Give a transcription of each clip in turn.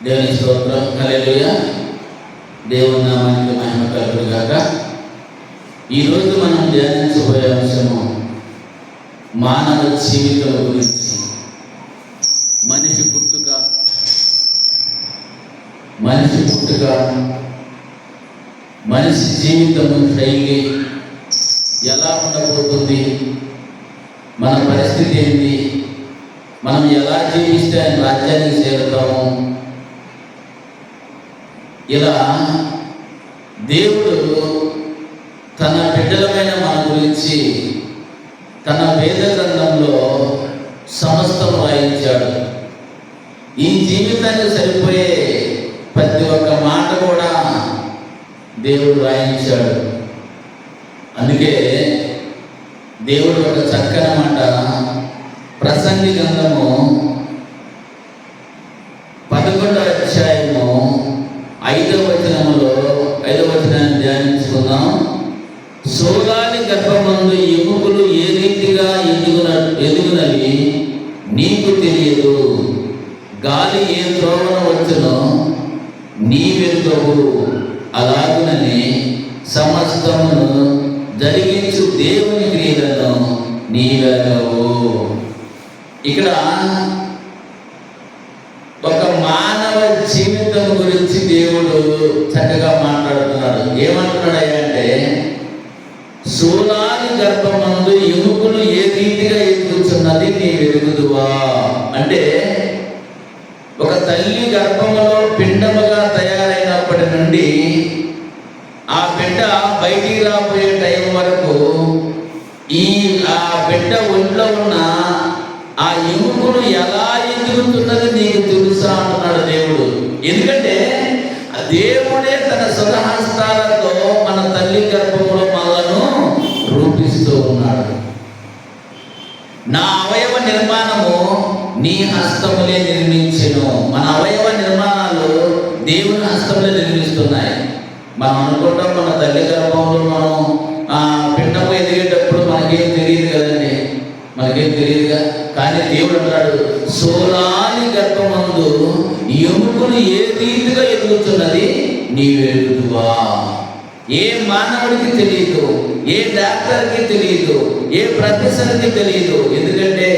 దేవుని స్తోత్రం. హల్లెలూయా. దేవుని నామానికి మహిమ కలుగును గాక. ఈరోజు మనం ధ్యానించబోయే అంశము మానవ జీవితం గురించి. మనిషి పుట్టుక మనిషి జీవితము శైలి ఎలా ఉండబోతుంది, మన పరిస్థితి ఏంటి, మనం ఎలా జీవిస్తే ఆయన రాజ్యానికి చేరుతాము. ఇలా దేవుడు తన బిడ్డలమైన మన గురించి తన వేద గ్రంథంలో సమస్తం రాయించాడు. ఈ జీవితానికి సరిపోయే ప్రతి ఒక్క మాట కూడా దేవుడు రాయించాడు. అందుకే దేవుడు ఒక చక్కని మాట ప్రసంగి గ్రంథము 11వ అధ్యాయము 5వ వచనాన్ని ధ్యానించుకుందాం. సోలాని గర్భమందు ఎముకలు ఏ రీతిగా ఎదుగునవి నీకు తెలియదు, గాలి ఏ త్రోవన వచ్చునో నీవెరుగవు, అలాగునని సమస్తమును జరిగించు దేవుని క్రియలను నీవెరగవు. ఇక్కడ ఒక మానవ జీవితం గురించి దేవుడు చక్కగా మాట్లాడుతున్నాడు. ఏమంటున్నాడు అంటే, సోలాని గర్భమందు ఎముకలు ఏ రీతిగా ఎదుగుతున్నది నీ వెలుగుదువా. అంటే ఒక తల్లి గర్భములో పిండముగా తయారైనప్పటి నుండి ఆ బిడ్డ బయటికి రాబోయే టైం వరకు ఆ బిడ్డ ఒంట్లో ఉన్న ఆ ఎముకలు ఎలా ఎదుగుతున్నది నీకు తెలుసా అంటున్నాడు దేవుడు. ఎందుకంటే దేవుడే తన స్వహస్తాలతో మన తల్లి గర్భంలో మనలను రూపిస్తూ ఉన్నాడు. నా అవయవ నిర్మాణము నీ హస్తములే నిర్మించెను. మన అవయవ నిర్మాణాలు దేవుని హస్తములే నిర్మిస్తున్నాయి. మనం అనుకుంటాం మన తల్లి గర్భంలో మనం పిండము ఎదిగేటప్పుడు మనకేం తెలియదు కదండి, మనకేం తెలియదుగా. కానీ దేవుడు అంటాడు, సోలాని గర్భమందు ఎముకలు ఏ రీతిగా ఎదుగుతున్నది నీవెరుగుదువా. ఏ మానవుడికి తెలియదు, ఏ డాక్టర్కి తెలియదు, ఏ ప్రొఫెసర్కి తెలియదు. ఎందుకంటే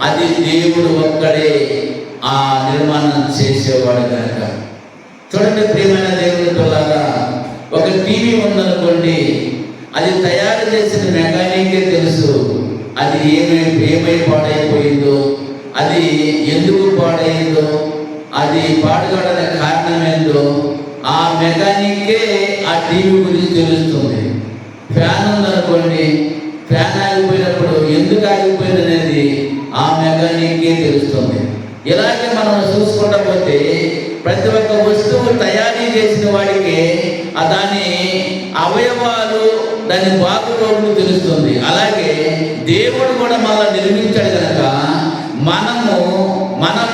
అది దేవుడు ఒక్కడే ఆ నిర్మాణం చేసేవాడు కనుక. చూడండి ప్రియమైన దేవుని పిల్లగా, ఒక టీవీ ఉందనుకోండి, అది తయారు చేసిన మెకానికే తెలుసు అది ఏమై పాడైపోయిందో, అది ఎందుకు పాడైందో, అది పాడుకోవడానికి కారణం ఏందో ఆ మెకానికే ఆ టీవీ గురించి తెలుస్తుంది. ఫ్యాన్ ఉందనుకోండి, ఫ్యాన్ ఆగిపోయినప్పుడు ఎందుకు ఆగిపోయింది అనేది ఆ మెకానికే తెలుస్తుంది. ఇలాగే మనం చూసుకుంటా పోతే ప్రతి ఒక్క వస్తువు తయారీ చేసిన వాడికి దాని అవయవాలు, దాని బాగురోగులు తెలుస్తుంది. అలాగే దేవుడు కూడా మన నిర్మించాడు కనుక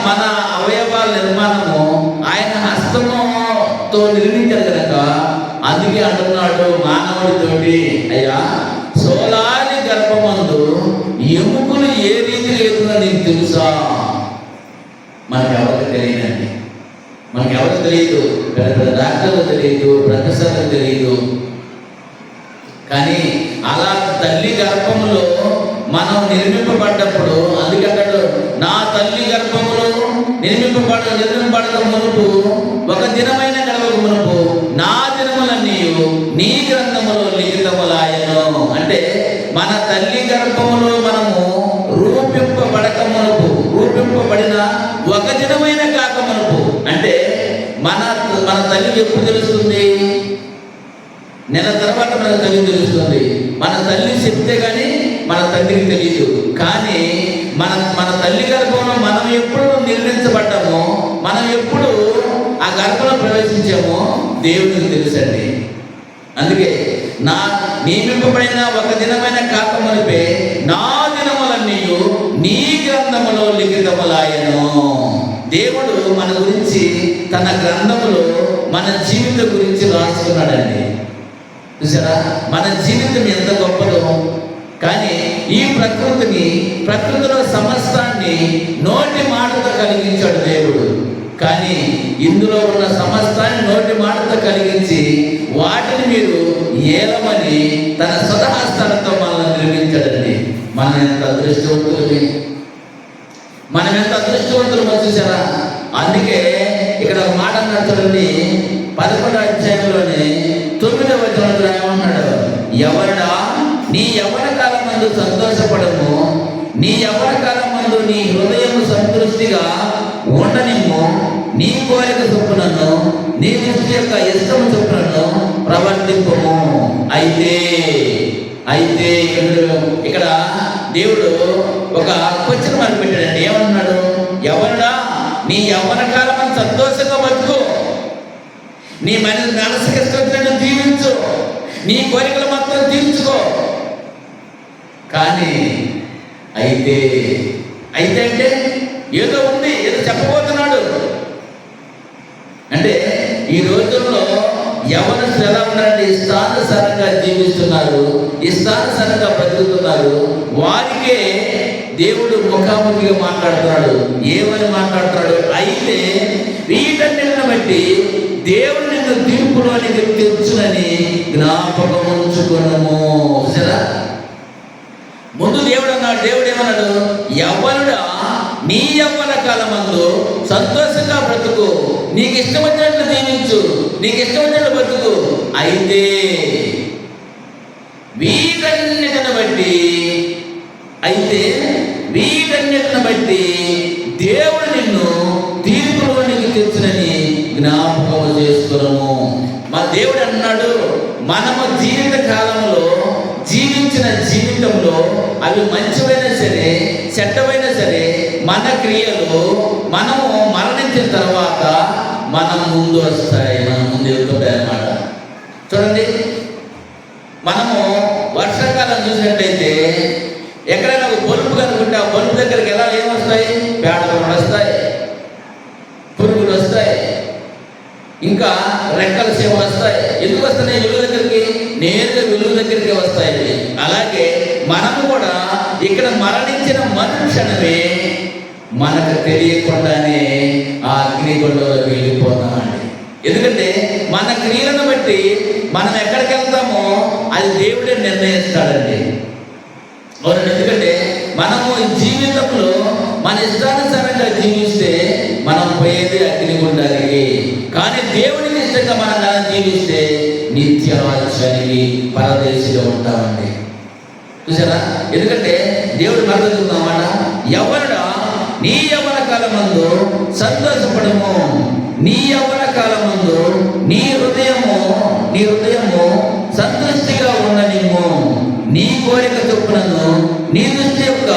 మన అవయవాల నిర్మాణము ఆయన హస్తముతో నిర్మించాడు కనుక అందుకే అంటున్నాడు మానవుడితోటి, అయ్యా సోలాని గర్భమందు ఎముకలు ఏ రీతిగా ఎదుగునా నీకు తెలుసా. మనకెవరికి తెలియదండి, మనకెవరికి తెలియదు, పెద్ద డాక్టర్లు తెలియదు, ప్రొఫెసర్లకు తెలియదు. కానీ అలా తల్లి గర్భములో మనం నిర్మింపబడ్డప్పుడు, అందుకంటాడు నా తల్లి గర్భములో నిర్మింపబడక మునుపు ఒక దినమైన గడవక మునుపు నా దినములన్నీ నీ గ్రంథములో లిఖితములాయను. అంటే మన తల్లి గర్భములో మనము రూపింపబడిన ఒక దినమైన కాక మునుపు, అంటే మన తల్లి ఎప్పుడు తెలుస్తుంది? నెల తర్వాత మన తల్లి తెలుస్తుంది. మన తల్లి చెప్తే కానీ మన తండ్రికి తెలియదు. కానీ మన తల్లి గర్భంలో మనం ఎప్పుడు నిర్మించబడ్డామో, మనం ఎప్పుడు ఆ గర్భంలో ప్రవేశించామో దేవునికి తెలుసండి. అందుకే నా నియమింపబడిన ఒక దినమైన కాక మునిపే నా దినములన్నీ నీ గ్రంథములో లిఖితములాయను. దేవుడు మన గురించి తన గ్రంథములో మన జీవితం గురించి రాసుకున్నాడండి. చూసారా మన జీవితం ఎంత గొప్పదో. కానీ ఈ ప్రకృతిలో సమస్తాన్ని నోటి మాటతో కలిగించాడు దేవుడు. కానీ ఇందులో ఉన్న సమస్తాన్ని నోటి మాటతో కలిగించి వాటిని మీరు ఏలమని తన స్వతహస్తాలతో మనల్ని నిర్మించాడండి. మనం ఎంత అదృష్టవంతులమే, మనం ఎంత అదృష్టవంతులమో చూసారా? అందుకే ఇక్కడ ఒక మాట అన్నాడు చూడండి, 11వ అధ్యాయంలోనే 9వ వచనంలో ఏమన్నాడు? ఎవడా నీ యవ్వన కాలం మందు సంతోషపడము, నీ యవ్వన కాలం మందు నీ హృదయము సంతృష్టిగా ఉండనిమ్ము, నీ కోరిక చొప్పునను నీ దృష్టి యొక్క ఇష్టము చొప్పునను ప్రవర్తింపము. అయితే ఇక్కడ దేవుడు ఒక క్వశ్చన్ మార్క్ పెట్టాడండి. ఏమన్నాడు? ఎవరుడా నీ యవ్వన కాలం సంతోషంగా బతుకు, నీ మనసుకి ఇష్టం జీవించు, నీ కోరికలు మాత్రం తీర్చుకో. కానీ అయితే అంటే ఏదో ఉంది, ఏదో చెప్పబోతున్నాడు. అంటే ఈ రోజుల్లో యవ్వనస్తులు ఎలా ఉన్నారంటే ఇష్టానుసారంగా జీవిస్తున్నారు, ఇష్టానుసారంగా బ్రతుకుతున్నారు. వారికే దేవుడు ముఖాముఖిగా మాట్లాడుతున్నాడు. ఏమని మాట్లాడుతున్నాడు? అయితే వీటన్నిటిని బట్టి దేవుడు నిన్ను తీర్పులోనికి తెచ్చునని జ్ఞాపకం ఉంచుకున్నాము. సరే, ముందు దేవుడు అన్నాడు. దేవుడు ఏమన్నాడు? యవ్వనుడా నీ యవ్వన కాలమందు సంతోషంగా బ్రతుకు, నీకు ఇష్టం వచ్చినట్లు జీవించు, నీకు ఇష్టం వచ్చినట్లు బ్రతుకు. అయితే వీటన్నిటిని బట్టి దేవుడు నిన్ను తీర్పులోనికి తెచ్చునని జ్ఞాపకం చేసుకున్నాము. మా దేవుడు అన్నాడు, మనము జీవిత కాలంలో జీవించిన జీవితంలో అవి మంచివైనా సరే చెడ్డవైనా సరే మన క్రియలు మనము మరణించిన తర్వాత మనం ముందు వస్తాయి, మనం ముందు వెళ్తుంటాయి అన్నమాట. చూడండి, మనము వర్షాకాలం చూసినట్లయితే ఎక్కడైనా ఒక బల్బు కనుకుంటే ఆ బల్బు దగ్గరికి ఎలా ఏమొస్తాయి? పేడలు వస్తాయి, పురుగులు వస్తాయి, ఇంకా రెక్కల సేవ వస్తాయి. ఎందుకు వస్తున్నాయి? వెలుగు దగ్గరికి, నేరుగా వెలుగు దగ్గరికి వస్తాయి. అలాగే మనము కూడా ఇక్కడ మరణించిన మరుక్షణమే మనకు తెలియకుండానే ఆ అగ్నిగుండంలోకి వెళ్ళిపోతామండి. ఎందుకంటే మన క్రియలను బట్టి మనం ఎక్కడికి వెళ్తామో అది దేవుడే నిర్ణయిస్తాడండి. ఎందుకంటే మనము ఈ జీవితంలో మన ఇష్టానుసారంగా జీవిస్తే మనం పోయేది అగ్నిగుండానికి. కానీ దేవుడికి ఇష్టంగా మనం జీవిస్తే నిత్య రాజ్యానికి పరదేశిగా ఉంటామండి. చూసారా? ఎందుకంటే దేవుడు మరొకమాట, ఎవరుడా నీ యవ్వన కాలమందు సంతోషపడము, నీ యవ్వన కాలమందు నీ హృదయము సంతృష్టిగా ఉండనిమ్ము, నీ కోరిక చొప్పునను నీ దృష్టి యొక్క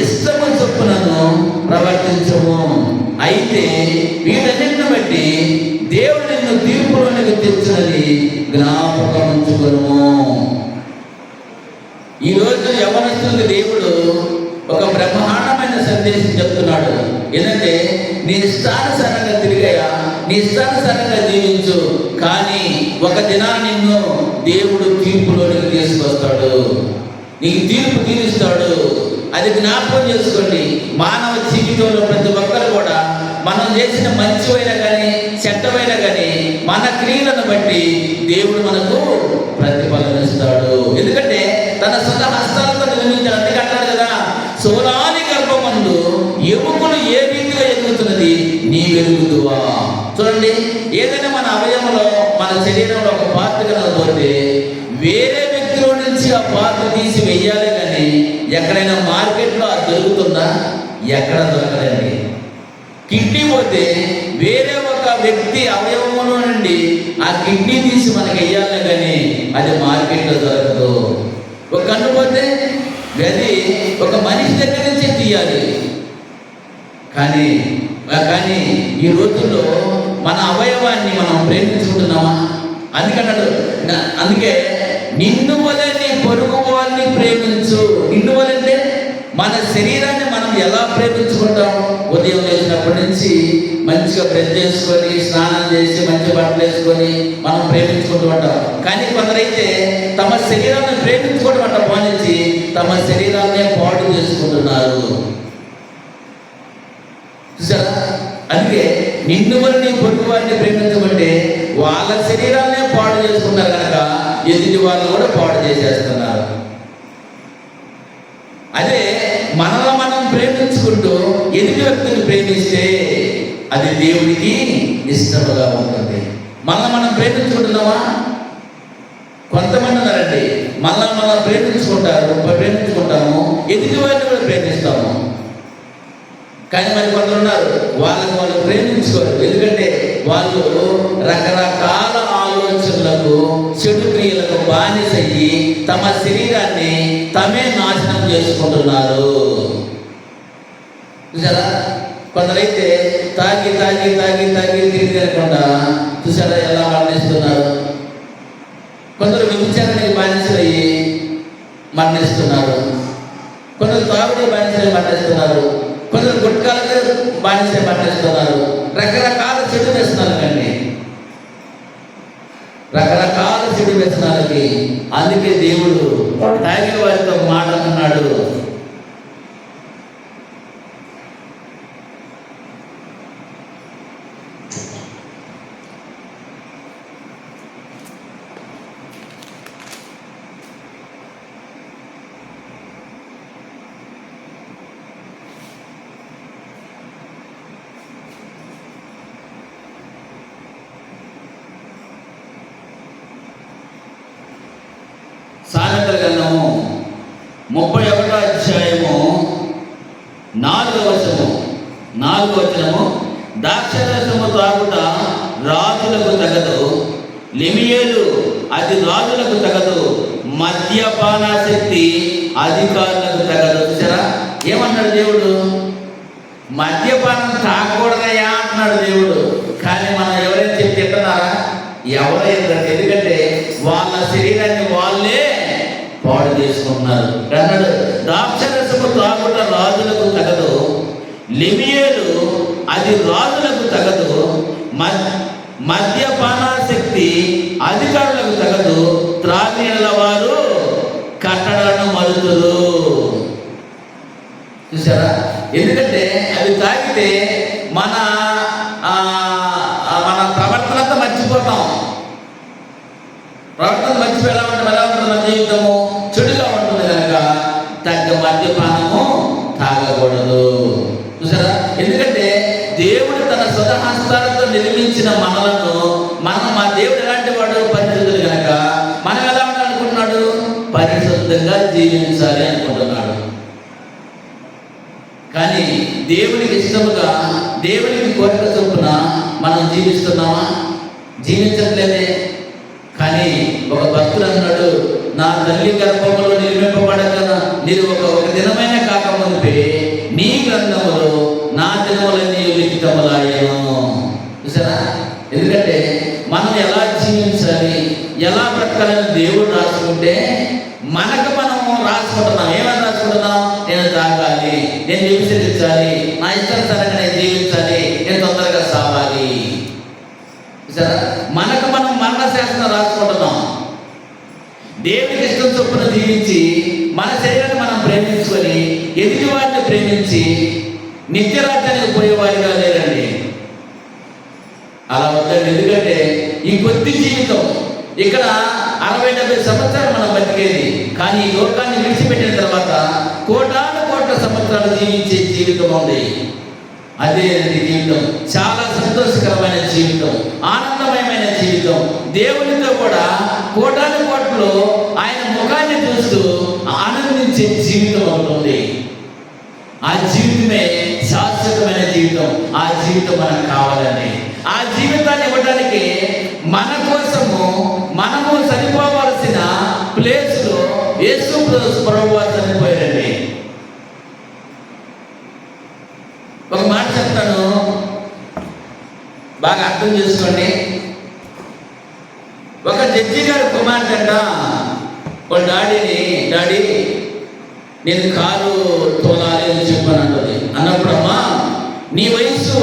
ఇష్టము చొప్పునను ప్రవర్తించము. అయితే వీటన్నిటిని బట్టి దేవుడు నిన్ను తీర్పులోనికి తెచ్చునని జ్ఞాపకం ఉంచుకును. ఈరోజు యవ్వనస్తులకు దేవుడు ఒక బ్రహ్మాండమైన సందేశం చెప్తున్నాడు. ఏంటంటే నీ ఇష్టానుసారంగా తిరిగాయా, నీ ఇష్టానుసారంగా జీవించు, కానీ ఒక దినాన్ని నిన్ను దేవుడు తీర్పులోనికి తీసుకొస్తాడు, నీకు తీర్పు తీరుస్తాడు. అది జ్ఞాపకం చేసుకోండి. మానవ జీవితంలో ప్రతి ఒక్కరు కూడా మనం చేసిన మంచివైనా కానీ చెడ్డవైనా కానీ మన క్రియలను బట్టి దేవుడు మనకు ప్రతిఫలం ఇస్తాడు. ఎందుకంటే తన సొంత హస్తాలతో నిర్మించాడు. అందుకే అంటారు కదా, సోనాని గర్భమందు ఎముకలు ఏ రీతిగా ఎదుగుతున్నది నీ వెలుగుదువా. చూడండి, ఏదైనా మన అవయవంలో మన శరీరంలో ఒక పార్ట్ కనకపోతే వేరే వ్యక్తిలో నుంచి ఆ పార్ట్ తీసి వెయ్యాలి, కానీ ఎక్కడైనా మార్కెట్లో అది దొరుకుతుందా? ఎక్కడ దొరకదండి. కిడ్నీ పోతే వేరే ఒక వ్యక్తి అవయవంలో నుండి ఆ కిడ్నీ తీసి మనకి వెయ్యాలి, కానీ అది మార్కెట్లో దొరకదు. ఒక కన్ను పోతే అది ఒక మనిషి దగ్గర నుంచే తీయాలి. కానీ ఈ రోజుల్లో మన అవయవాన్ని మనం ప్రేమించుకుంటున్నామా? అందుకే నిన్ను వలె నీ పొరుగు వారిని ప్రేమించు. నిన్ను వలె అంటే మన శరీరాన్ని మనం ఎలా ప్రేమించుకుంటాం? ఉదయం లేచినప్పటి నుంచి మంచిగా బ్రష్ చేసుకొని స్నానం చేసి మంచి బట్టలు వేసుకొని మనం ప్రేమించుకుంటూ ఉంటాం. కానీ కొందరైతే తమ శరీరాన్ని ప్రేమించుకోవడం అంట పాలించి తమ శరీరాన్నే పాడు చేసుకుంటున్నారు. చూసారా? అందుకే నిన్ను మరి నీ పొరుగు వారిని ప్రేమించమంటే వాళ్ళ శరీరాన్నే పాడు చేసుకున్నారు కనుక ఎదుటి వాళ్ళు కూడా పాడు చేసేస్తున్నారు. అదే మనల్ని మనం ప్రేమించుకుంటూ ఎదుటి వ్యక్తిని ప్రేమిస్తే అది దేవుడికి ఇష్టముగా ఉంటుంది. మనల్ని మనం ప్రేమించుకుంటున్నామా? కొంతమంది ఉన్నారండి, మనల్ని మనం ప్రేమించుకుంటాము, ఎదుటి వారిని కూడా ప్రేమిస్తాము. కానీ మరి కొందరు ఉన్నారు, వాళ్ళని వాళ్ళు ప్రేమించుకోరు. ఎందుకంటే వాళ్ళు రకరకాల ఆలోచనలకు, చెడు క్రియలకు బానిసయ్యి తమ శరీరాన్ని తమే నాశనం చేసుకుంటున్నారు. చూసారా? కొందరైతే తాగి తాగి తాగి తాగి తిరిగి తినకుండా చూసారా ఎలా మరణిస్తున్నారు. కొందరు వ్యభిచారానికి బానిసలయ్యి మరణిస్తున్నారు. కొందరు తాగుడు బానిసలై మరణిస్తున్నారు. కొందరు గుట్కాలకు బానిసలై మరణిస్తున్నారు. రకరకాల చెడు వ్యసనాలు కండి, రకరకాల చెడు వ్యసనాలకి. అందుకే దేవుడు తాగిన వారితో మాట అన్నాడు, సామెతల గ్రంథము 31వ అధ్యాయము 4వ వచనము, ద్రాక్షరసము త్రాగుట రాజులకు తగదు, లెమియేలు అది రాజులకు తగదు, మద్యపానాసక్తి అధికారులకు తగదు. చూసారా ఏమన్నాడు దేవుడు? మద్యపానం తాగకూడదయా అంటున్నాడు దేవుడు. కానీ మనం ఎవరైనా చెప్పి తింటున్నారా? ఎవరైనా. ఎందుకంటే వాళ్ళ శరీరాన్ని వాళ్ళే పాడు చేసుకుంటున్నారు. అన్నాడు, ద్రాక్షరసము త్రాగుట రాజులకు తగదు, లెమియేలు అది రాజులకు తగదు, మద్యపానాసక్తి అధికారులకు తగదు, త్రాగిన వారు కట్టడలను మరుతురు. చూసారా? ఎందుకంటే అవి తాగితే మన ప్రవర్తనంతా మర్చిపోతాం. ప్రవర్తన మర్చిపోయి ఎలా ఉంటుంది మన జీవితము? చెడుగా ఉంటుంది కనుక తగ్గ మద్యపానము తాగకూడదు. చూసారా? ఎందుకంటే దేవుడు తన స్వతహస్తాలతో నిర్మించిన మనలను మా దేవుడు ఎలాంటి వాడు? పరిశుద్ధుడు కనుక మనం ఎలా ఉండాలనుకుంటున్నాడు? పరిశుద్ధంగా జీవించాలి అనుకుంటున్నాడు. కానీ దేవునికి ఇష్టముగా, దేవునికి కోరిక చొప్పున మనం జీవిస్తున్నామా? జీవించట్లేదే. కానీ ఒక భక్తుడు అన్నాడు, నా తల్లి గర్భములో నిర్మింపబడక మీరు ఒక దినమైన కాకముందే నీ గ్రంథములో నా దినములన్నీ లిఖితములాయెను. చూసారా? ఎందుకంటే మనం ఎలా జీవించాలి, ఎలా బ్రతకాలని దేవుడు రాసుకుంటే మనకు మనము రాసుకుంటున్నాం. ఏమని రాసుకుంటున్నాం? నేను తాగాలి, నేను వ్యభిచరించాలి, నా ఇష్టానుసారంగా నేను జీవించాలి, నేను తొందరగా సావాలి. సరే, మనకు మనం మరణ శాసనం రాసుకుంటున్నాం. దేవునికి ఇష్టం చొప్పున జీవించి మన శరీరాన్ని మనం ప్రేమించుకొని ఎదుటి వారిని ప్రేమించి నిత్యరాజ్యానికి పోయేవారిగా లేరండి. అలా వద్దండి. ఎందుకంటే ఈ కొద్ది జీవితం ఇక్కడ 60-70 సంవత్సరాలు మనం బతికేది. కానీ ఈ లోకాన్ని విడిచిపెట్టిన తర్వాత కోటాను కోట్ల సంవత్సరాలు జీవించే జీవితం ఉంది. అదే జీవితం చాలా సంతోషకరమైన జీవితం, ఆనందమయమైన జీవితం. దేవునితో కూడా కోటాను కోట్లు ఆయన ముఖాన్ని చూస్తూ ఆనందించే జీవితం అవుతుంది. ఆ జీవితమే శాశ్వతమైన జీవితం. ఆ జీవితం మనకు కావాలని, ఆ జీవితాన్ని ఇవ్వడానికి మన కోసము మనము చనిపోవాల్సిన ప్లేస్లో యేసు ప్రభువు చనిపోయారండి. ఒక మాట చెప్తాను, బాగా అర్థం చేసుకోండి. ఒక జడ్జి గారి కుమార్తె అంట వాళ్ళ డాడీ నేను కారు తోలాలి అని చెప్పాను అంటది. అన్నప్పుడు అమ్మా నీ వయసు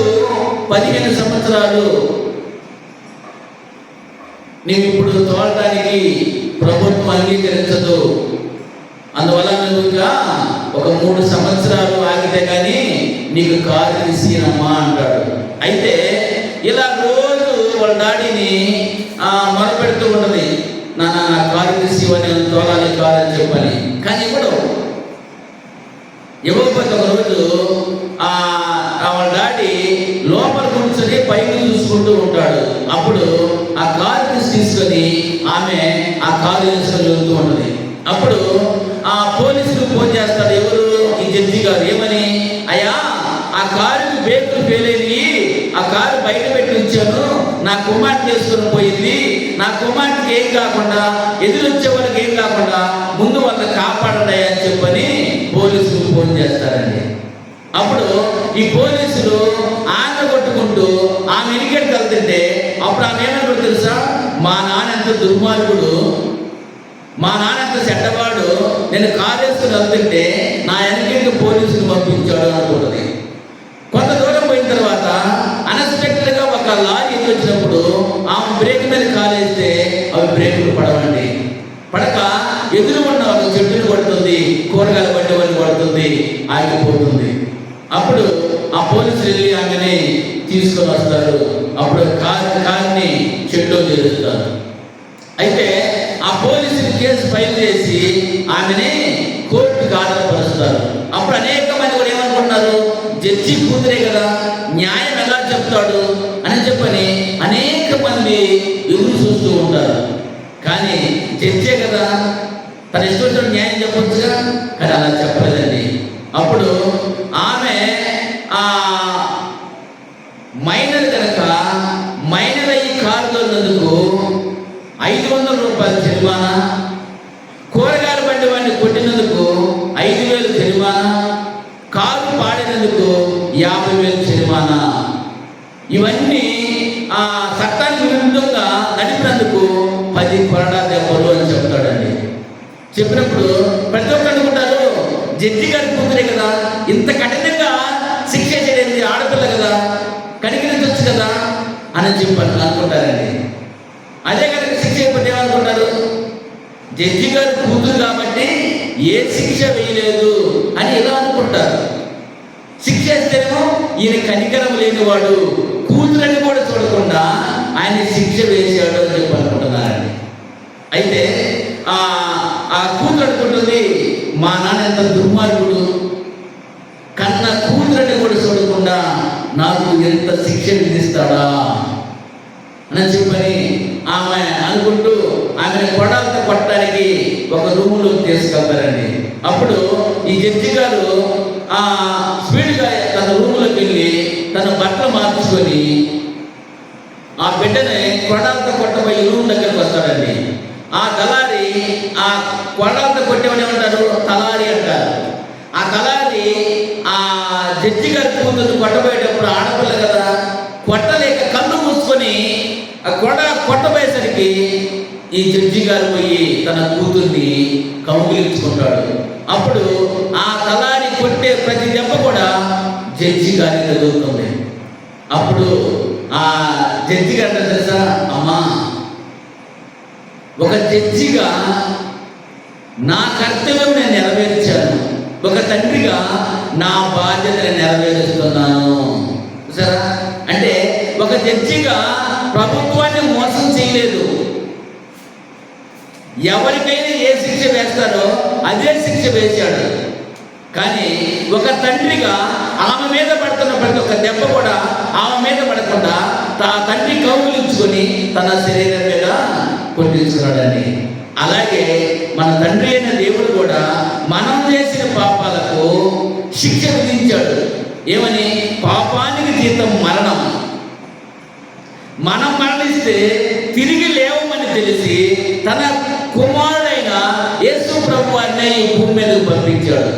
15 సంవత్సరాలు, నీవు ఇప్పుడు తోలడానికి ప్రభుత్వం అంగీకరించదు, అందువల్ల నువ్వుగా ఒక 3 సంవత్సరాలు ఆగితే కానీ నీకు కారు తీసినమ్మా అంటాడు. అయితే ఇలా రోజు వాళ్ళ డాడీని మొరపెడుతూ ఉన్నది, నాన్న కారు తీసివని తోలాలి కారు అని చెప్పని. కానీ ఇవ్వకపోతే ఒకరోజు వాళ్ళ డాడీ లోపల కూర్చొని పైకి చూసుకుంటూ ఉంటాడు. అప్పుడు ఆ కారు తీసుకొని ఆమె ఆ కారు తీసుకొని వెళ్తూ ఉంటుంది. అప్పుడు ఆ పోలీసులు ఫోన్ చేస్తాడు. ఎవరు? ఈ జడ్జి గారు. ఏమని? అయ్యా, ఆ కారుకి బ్రేకులు ఫెయిల్ అయ్యి ఆ కారు బయట పెట్టి ఉంచాను, నా కుమార్తె చేసుకుని పోయింది, నా కుమార్తెకి ఏం కాకుండా, ఎదురొచ్చే వాళ్ళకి ఏం కాకుండా ముందు వాళ్ళని కాపాడండి అని చెప్పని పోలీసులు ఫోన్ చేస్తారండి. అప్పుడు ఈ పోలీసులు ఆమె కొట్టుకుంటూ ఆమె ఎనికెట్ వెళ్తుంటే అప్పుడు ఆమె ఏమనుకుంటు తెలుసా? మా నాన్న ఎంత దుర్మార్గుడు, మా నాన్న ఎంత చెడ్డవాడు, నేను కాలేసుకుని వెళ్తుంటే నా వెనకెట్కి పోలీసులు పంపించాడు అనుకుంటుంది. కొంత దూరం పోయిన తర్వాత అన్ఎక్స్పెక్టెడ్గా ఒక లారీ ఎదురు వచ్చినప్పుడు ఆమె బ్రేక్ మీద కాలేస్తే అవి బ్రేకులు పడవండి. పడక ఎదురు ఉన్న ఒక చెట్టును కొడుతుంది, కూరగాయల బండి వాళ్ళు కొడుతుంది, ఆగిపోతుంది. అప్పుడు ఆ పోలీసులు వెళ్ళి ఆమెని తీసుకొని వస్తారు. అప్పుడు కార్ని చెట్టులో చేరుస్తారు. అయితే ఆ పోలీసులు కేసు ఫైల్ చేసి ఆమెని కోర్టుకు ఆధారపరుస్తారు. అప్పుడు అనేక మంది కూడా ఏమనుకుంటున్నారు, జడ్జి కూతురే కదా, న్యాయం ఎలా చెప్తాడు అని చెప్పని అనేక మంది ఎదురు చూస్తూ ఉంటారు. కానీ జడ్జే కదా, తన ఇష్టం న్యాయం చెప్పొచ్చుగా, కానీ అలా చెప్పలేదండి. అప్పుడు ఆమె మైనర్ కనుక మైనర్ అయ్యి కారు తోలినందుకు 500 రూపాయలు జరిమానా, కూరగాయల బండి వాడిని కొట్టినందుకు 5,000 జరిమానా, కారు పాడినందుకు 50,000 జరిమానా. ఇవన్నీ చట్టానికి విరుద్ధంగా నడిపినందుకు 10 కొరడా దెబ్బలు అని చెప్తాడండి. చెప్పినప్పుడు ప్రతి ఒక్కరు అనుకుంటారు, జడ్జి గారి కూతురే కదా, ఇంత కఠినంగా శిక్ష చేయలేదు, ఆడపిల్ల కదా, కనికరించవచ్చు కదా అని చెప్పి అనుకుంటారండి. అదే కనుక శిక్ష అయిపోతే ఏమనుకుంటారు, జడ్జి గారి కూతురు కాబట్టి ఏ శిక్ష వేయలేదు అని ఇలా అనుకుంటారు. శిక్ష వేస్తేనేమో ఈయన కనికరం లేనివాడు, కూతురని కూడా చూడకుండా ఆయన శిక్ష వేసాడు అని చెప్పి అనుకుంటున్నారండి. అయితే ఆ కూతురు అనుకుంటుంది, మా నాన్న ఎంత దుర్మార్గుడు, కన్న కూతురని కూడా చూడకుండా నాకు ఎంత శిక్ష విధిస్తాడా అని చెప్పని ఆమె అనుకుంటూ ఆమెను కొడాలతో కొట్టడానికి ఒక రూములో తీసుకెళ్తారండి. అప్పుడు ఈ జడ్జి గారు స్పీడ్గా తన రూములోకి వెళ్ళి తన బట్టలు మార్చుకొని ఆ బిడ్డని కొడాలతో కొట్టబోయే రూమ్ దగ్గరకు వస్తాడండి. ఆ దళారి ఆ కొడాలతో కొట్టేవాడు ఏమంటారు, తలారి అంటారు. ఆ తలారి ఆ జడ్జి గారి కూతురు కొట్టబోయేటప్పుడు ఆడపిల్ల కదా, కొట్టలేక కళ్ళు మూసుకొని ఆ కొట్టబోయేసరికి ఈ జడ్జి గారు పోయి తన కూతుర్ని కౌగిలించుకుంటాడు. అప్పుడు ఆ తలారి కొట్టే ప్రతి దెబ్బ కూడా జడ్జి గారికి తగులుతుంది. అప్పుడు ఆ జడ్జి గారు తెలుసా, అమ్మా, ఒక జడ్జిగా నా కర్తవ్యం నేను నెరవేర్చాను, ఒక తండ్రిగా నా బాధ్యతను నెరవేరుస్తున్నాను. సరే, అంటే ఒక జడ్జిగా ప్రభుత్వాన్ని మోసం చేయలేదు. ఎవరికైనా ఏ శిక్ష వేస్తారో అదే శిక్ష వేశాడు. కానీ ఒక తండ్రిగా ఆమె మీద పడుతున్న ప్రతి ఒక్క దెబ్బ కూడా ఆమె మీద పడకుండా తండ్రి కౌగిలించుకొని తన శరీరం మీద కొట్టించుకున్నాడండి. అలాగే మన తండ్రి అయిన దేవుడు కూడా మనం చేసిన పాపాలకు శిక్ష విధించాడు. ఏమని? పాపానికి జీతం మరణం. మనం మరణిస్తే తిరిగి లేవమని తెలిసి తన కుమారుడైన యేసు ప్రభువాన్ని ఈ భూమి మీదకు పంపించాడు.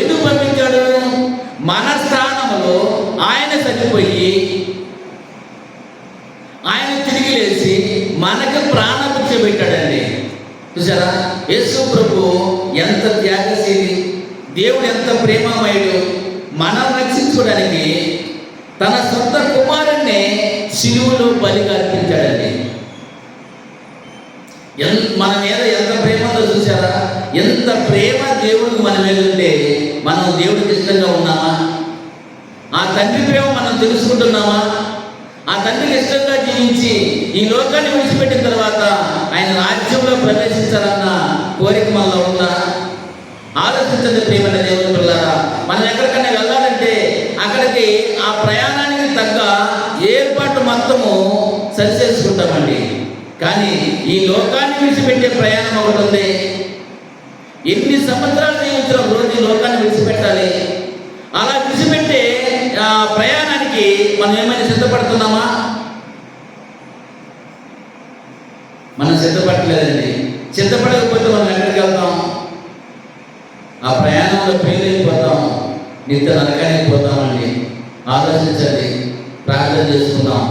ఎందుకు పంపించాడు? మన స్థానంలో ఆయన చనిపోయి ఆయన తిరిగి లేచి మనకు ప్రాణభిక్ష పెట్టాడండి. చూసారా, యేసు ప్రభు ఎంత త్యాగశీలి, దేవుడు ఎంత ప్రేమమయుడు. మనం రక్షించుకోవడానికి తన సొంత కుమారుణ్ణి శిలువలో బలిగా అర్పించాడండి. మన మీద ఎంత ప్రేమ ఉందో చూసారా? ఎంత ప్రేమ దేవుడికి మన మీద ఉంటే మనం దేవుడికి ఇష్టంగా ఉన్నామా? ఆ తండ్రి ప్రేమ మనం తెలుసుకుంటున్నామా? ఆ తండ్రికి ఇష్టంగా జీవించి ఈ లోకాన్ని విడిచిపెట్టిన తర్వాత ఆయన రాజ్యంలో ప్రవేశించాలన్న కోరిక మనలో ఉందా? ఆలోచించండి ప్రియమైన దేవుని పిల్లలారా. మనం ఎక్కడికైనా వెళ్ళాలంటే అక్కడికి ఆ ప్రయాణానికి తగ్గ ఏర్పాటు మొత్తము సరి చేసుకుంటామండి. కానీ ఈ లోకాన్ని విడిచిపెట్టే ప్రయాణం ఒకటి ఉంది. ఎన్ని సంవత్సరాలు జీవించిన రోజు ఈ లోకాన్ని విడిచిపెట్టాలి. అలా విడిచిపెట్టే ప్రయాణానికి మనం ఏమైనా సిద్ధపడుతున్నామా? మనం సిద్ధపడలేదండి. సిద్ధపడకపోతే మనం ఎక్కడికి వెళ్తాం? ఆ ప్రయాణంలో ఫెయిల్ అయిపోతాం, నిత్య నరకానికి పోతామండి. ఆలోచించండి, ప్రార్థన చేసుకుందాం.